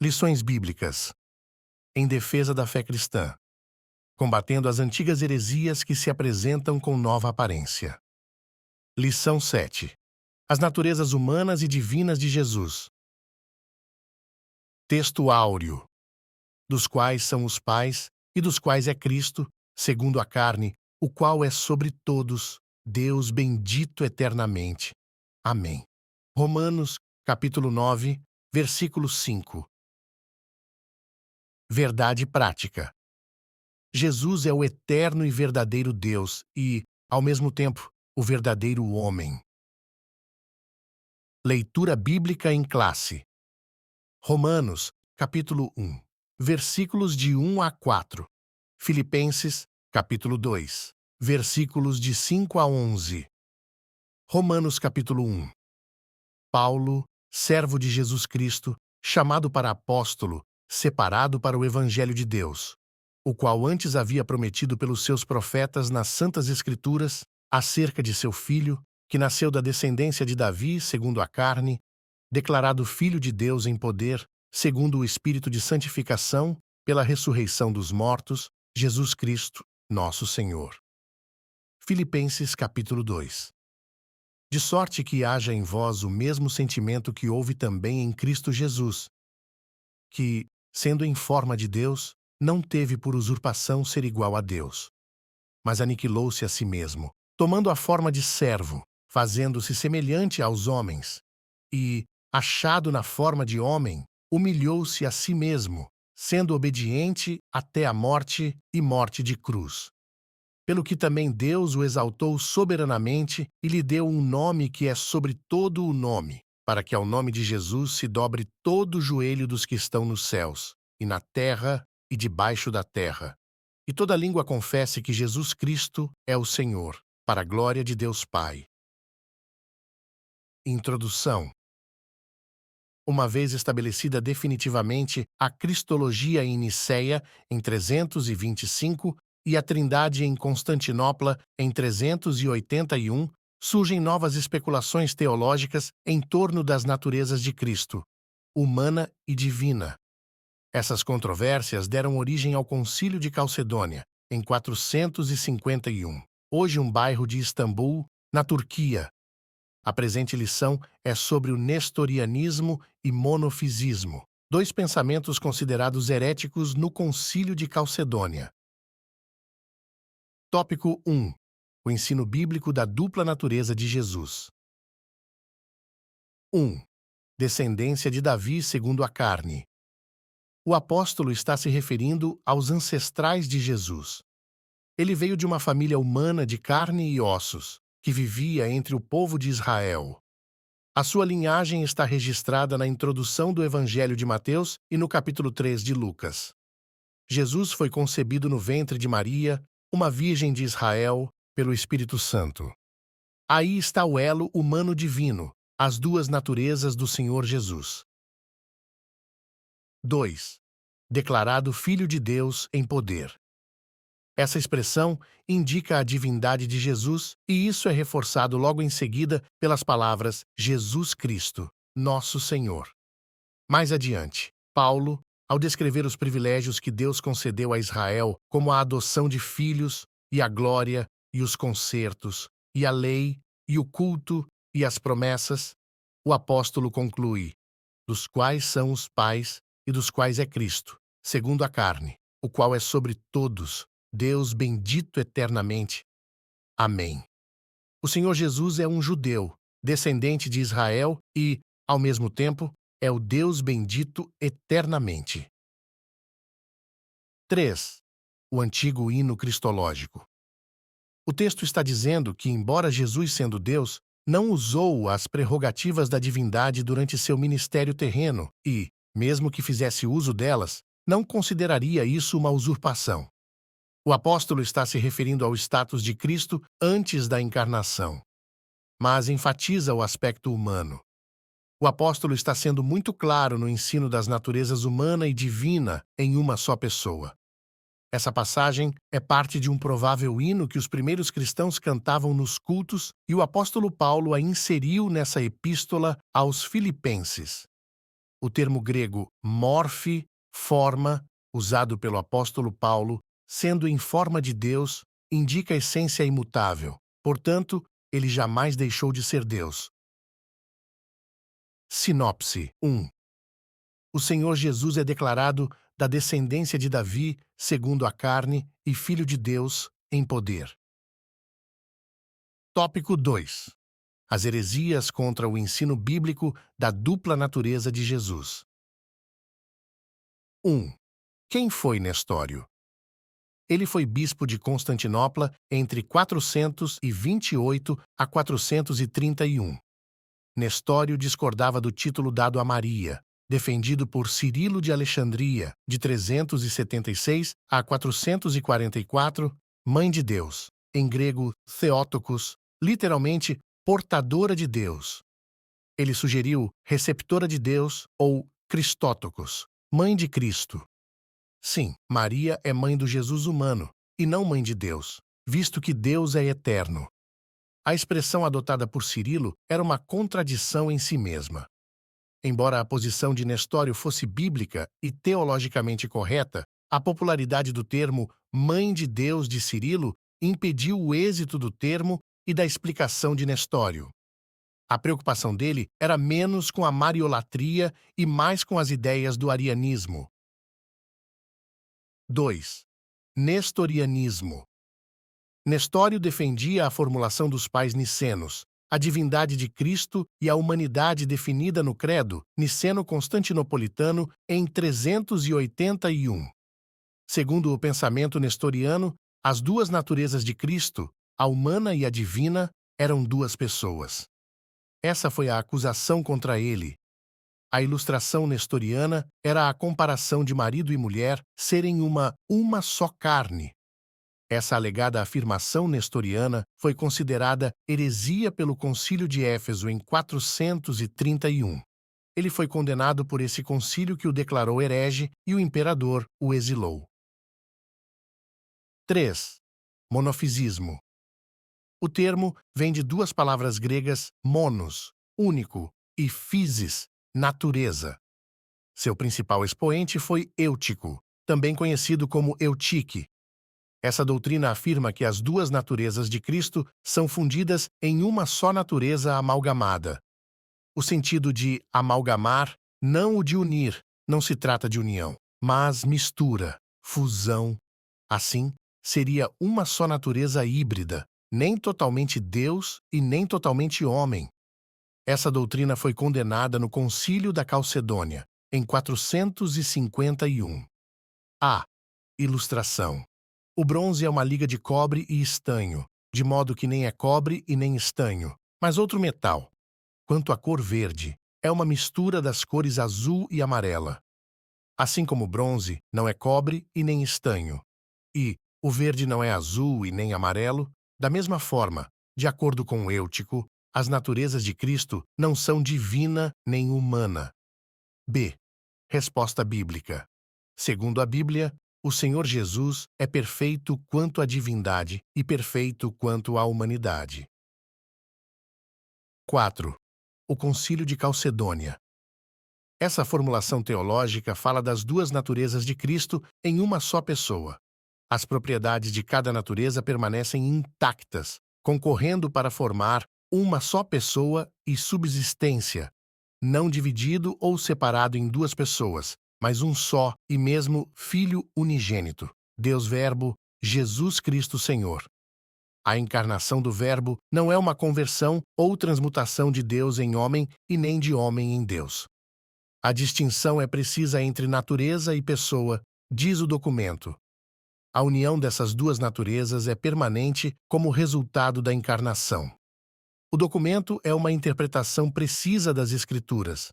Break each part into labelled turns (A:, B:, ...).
A: Lições bíblicas em defesa da fé cristã, combatendo as antigas heresias que se apresentam com nova aparência. Lição 7. As naturezas humanas e divinas de Jesus. Texto áureo, dos quais são os pais e dos quais é Cristo, segundo a carne, o qual é sobre todos, Deus bendito eternamente. Amém. Romanos, capítulo 9, versículo 5. Verdade prática. Jesus é o eterno e verdadeiro Deus e, ao mesmo tempo, o verdadeiro homem. Leitura bíblica em classe. Romanos, capítulo 1, versículos de 1 a 4. Filipenses, capítulo 2, versículos de 5 a 11. Romanos, capítulo 1. Paulo, servo de Jesus Cristo, chamado para apóstolo, separado para o evangelho de Deus, o qual antes havia prometido pelos seus profetas nas Santas Escrituras, acerca de seu filho, que nasceu da descendência de Davi, segundo a carne, declarado Filho de Deus em poder, segundo o Espírito de santificação, pela ressurreição dos mortos, Jesus Cristo, nosso Senhor. Filipenses capítulo 2. De sorte que haja em vós o mesmo sentimento que houve também em Cristo Jesus, que, sendo em forma de Deus, não teve por usurpação ser igual a Deus, mas aniquilou-se a si mesmo, tomando a forma de servo, fazendo-se semelhante aos homens, e, achado na forma de homem, humilhou-se a si mesmo, sendo obediente até a morte e morte de cruz. Pelo que também Deus o exaltou soberanamente e lhe deu um nome que é sobre todo o nome, para que ao nome de Jesus se dobre todo o joelho dos que estão nos céus, e na terra e debaixo da terra, e toda língua confesse que Jesus Cristo é o Senhor, para a glória de Deus Pai. Introdução. Uma vez estabelecida definitivamente a Cristologia em Nicéia, em 325, e a Trindade em Constantinopla, em 381, surgem novas especulações teológicas em torno das naturezas de Cristo, humana e divina. Essas controvérsias deram origem ao Concílio de Calcedônia, em 451, hoje um bairro de Istambul, na Turquia. A presente lição é sobre o nestorianismo e monofisismo, dois pensamentos considerados heréticos no Concílio de Calcedônia. Tópico 1. O ensino bíblico da dupla natureza de Jesus. 1. Descendência de Davi segundo a carne. O apóstolo está se referindo aos ancestrais de Jesus. Ele veio de uma família humana de carne e ossos, que vivia entre o povo de Israel. A sua linhagem está registrada na introdução do Evangelho de Mateus e no capítulo 3 de Lucas. Jesus foi concebido no ventre de Maria, uma virgem de Israel, pelo Espírito Santo. Aí está o elo humano-divino, as duas naturezas do Senhor Jesus. 2. Declarado Filho de Deus em poder. Essa expressão indica a divindade de Jesus e isso é reforçado logo em seguida pelas palavras Jesus Cristo, nosso Senhor. Mais adiante, Paulo, ao descrever os privilégios que Deus concedeu a Israel, como a adoção de filhos, e a glória, e os concertos, e a lei, e o culto, e as promessas, o apóstolo conclui, dos quais são os pais, e dos quais é Cristo, segundo a carne, o qual é sobre todos, Deus bendito eternamente. Amém. O Senhor Jesus é um judeu, descendente de Israel e, ao mesmo tempo, é o Deus bendito eternamente. 3. O antigo hino cristológico. O texto está dizendo que, embora Jesus sendo Deus, não usou as prerrogativas da divindade durante seu ministério terreno e, mesmo que fizesse uso delas, não consideraria isso uma usurpação. O apóstolo está se referindo ao status de Cristo antes da encarnação, mas enfatiza o aspecto humano. O apóstolo está sendo muito claro no ensino das naturezas humana e divina em uma só pessoa. Essa passagem é parte de um provável hino que os primeiros cristãos cantavam nos cultos e o apóstolo Paulo a inseriu nessa epístola aos Filipenses. O termo grego morfe, forma, usado pelo apóstolo Paulo, sendo em forma de Deus, indica a essência imutável. Portanto, ele jamais deixou de ser Deus. Sinopse 1. O Senhor Jesus é declarado da descendência de Davi, segundo a carne, e Filho de Deus, em poder. Tópico 2. As heresias contra o ensino bíblico da dupla natureza de Jesus. 1. Quem foi Nestório? Ele foi bispo de Constantinopla entre 428 a 431. Nestório discordava do título dado a Maria, defendido por Cirilo de Alexandria, de 376 a 444, Mãe de Deus, em grego Theotokos, literalmente portadora de Deus. Ele sugeriu receptora de Deus ou Christotokos, Mãe de Cristo. Sim, Maria é mãe do Jesus humano, e não mãe de Deus, visto que Deus é eterno. A expressão adotada por Cirilo era uma contradição em si mesma. Embora a posição de Nestório fosse bíblica e teologicamente correta, a popularidade do termo Mãe de Deus de Cirilo impediu o êxito do termo e da explicação de Nestório. A preocupação dele era menos com a mariolatria e mais com as ideias do arianismo. 2. Nestorianismo. Nestório defendia a formulação dos pais nicenos, a divindade de Cristo e a humanidade definida no credo niceno-constantinopolitano em 381. Segundo o pensamento nestoriano, as duas naturezas de Cristo, a humana e a divina, eram duas pessoas. Essa foi a acusação contra ele. A ilustração nestoriana era a comparação de marido e mulher serem uma só carne. Essa alegada afirmação nestoriana foi considerada heresia pelo Concílio de Éfeso em 431. Ele foi condenado por esse concílio que o declarou herege e o imperador o exilou. 3. Monofisismo. O termo vem de duas palavras gregas monos, único, e physis, natureza. Seu principal expoente foi Eutico, também conhecido como Eutique. Essa doutrina afirma que as duas naturezas de Cristo são fundidas em uma só natureza amalgamada. O sentido de amalgamar, não o de unir, não se trata de união, mas mistura, fusão. Assim, seria uma só natureza híbrida, nem totalmente Deus e nem totalmente homem. Essa doutrina foi condenada no Concílio da Calcedônia, em 451. A. Ilustração. O bronze é uma liga de cobre e estanho, de modo que nem é cobre e nem estanho, mas outro metal. Quanto à cor verde, é uma mistura das cores azul e amarela. Assim como o bronze não é cobre e nem estanho, e o verde não é azul e nem amarelo, da mesma forma, de acordo com Eutico, as naturezas de Cristo não são divina nem humana. B. Resposta bíblica. Segundo a Bíblia, o Senhor Jesus é perfeito quanto à divindade e perfeito quanto à humanidade. 4. O Concílio de Calcedônia. Essa formulação teológica fala das duas naturezas de Cristo em uma só pessoa. As propriedades de cada natureza permanecem intactas, concorrendo para formar uma só pessoa e subsistência, não dividido ou separado em duas pessoas, mas um só e mesmo Filho unigênito, Deus Verbo, Jesus Cristo Senhor. A encarnação do Verbo não é uma conversão ou transmutação de Deus em homem e nem de homem em Deus. A distinção é precisa entre natureza e pessoa, diz o documento. A união dessas duas naturezas é permanente como resultado da encarnação. O documento é uma interpretação precisa das Escrituras.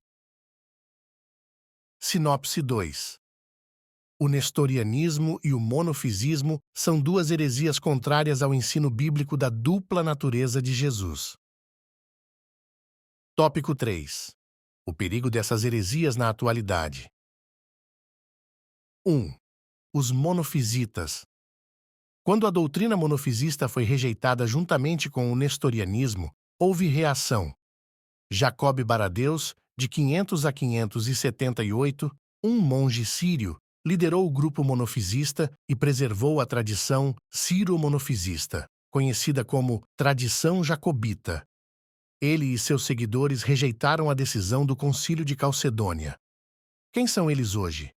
A: Sinopse 2. O nestorianismo e o monofisismo são duas heresias contrárias ao ensino bíblico da dupla natureza de Jesus. Tópico 3. O perigo dessas heresias na atualidade. 1. Os monofisitas. Quando a doutrina monofisista foi rejeitada juntamente com o nestorianismo, houve reação. Jacob Baradeus De 500 a 578, um monge sírio liderou o grupo monofisista e preservou a tradição sírio-monofisista, conhecida como tradição jacobita. Ele e seus seguidores rejeitaram a decisão do Concílio de Calcedônia. Quem são eles hoje?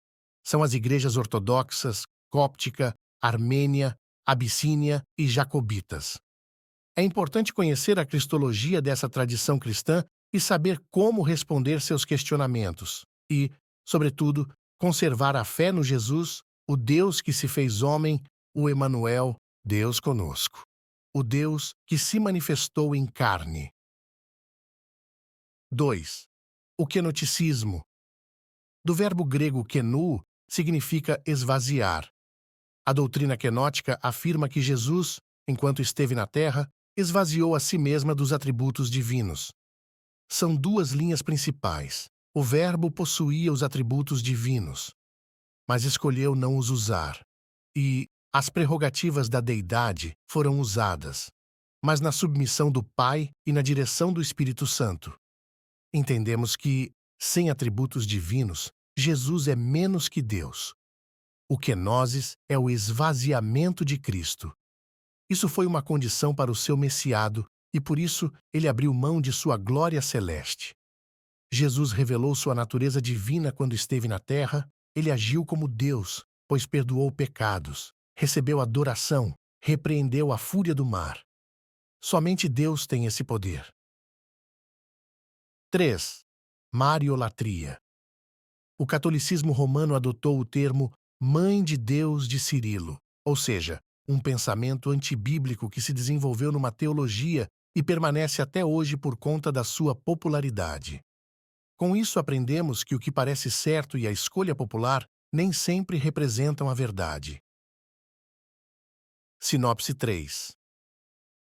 A: São as igrejas ortodoxas, cóptica, armênia, abissínia e jacobitas. É importante conhecer a cristologia dessa tradição cristã e saber como responder seus questionamentos e, sobretudo, conservar a fé no Jesus, o Deus que se fez homem, o Emanuel, Deus conosco, o Deus que se manifestou em carne. 2. O quenoticismo. Do verbo grego kenu, significa esvaziar. A doutrina quenótica afirma que Jesus, enquanto esteve na terra, esvaziou a si mesma dos atributos divinos. São duas linhas principais. O Verbo possuía os atributos divinos, mas escolheu não os usar. E as prerrogativas da deidade foram usadas, mas na submissão do Pai e na direção do Espírito Santo. Entendemos que, sem atributos divinos, Jesus é menos que Deus. O kenosis é o esvaziamento de Cristo. Isso foi uma condição para o seu messiado, e por isso ele abriu mão de sua glória celeste. Jesus revelou sua natureza divina quando esteve na terra. Ele agiu como Deus, pois perdoou pecados, recebeu adoração, repreendeu a fúria do mar. Somente Deus tem esse poder. 3. Mariolatria. O catolicismo romano adotou o termo Mãe de Deus de Cirilo, ou seja, um pensamento antibíblico que se desenvolveu numa teologia e permanece até hoje por conta da sua popularidade. Com isso aprendemos que o que parece certo e a escolha popular nem sempre representam a verdade. Sinopse 3.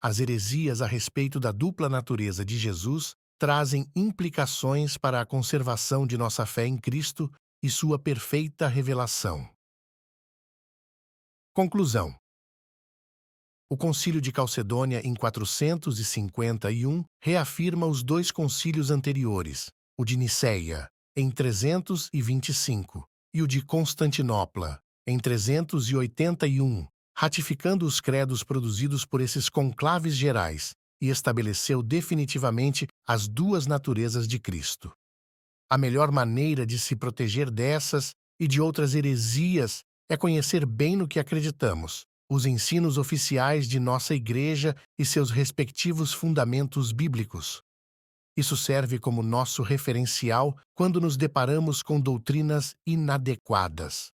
A: As heresias a respeito da dupla natureza de Jesus trazem implicações para a conservação de nossa fé em Cristo e sua perfeita revelação. Conclusão. O Concílio de Calcedônia, em 451, reafirma os dois concílios anteriores, o de Niceia, em 325, e o de Constantinopla, em 381, ratificando os credos produzidos por esses conclaves gerais, e estabeleceu definitivamente as duas naturezas de Cristo. A melhor maneira de se proteger dessas e de outras heresias é conhecer bem no que acreditamos, os ensinos oficiais de nossa Igreja e seus respectivos fundamentos bíblicos. Isso serve como nosso referencial quando nos deparamos com doutrinas inadequadas.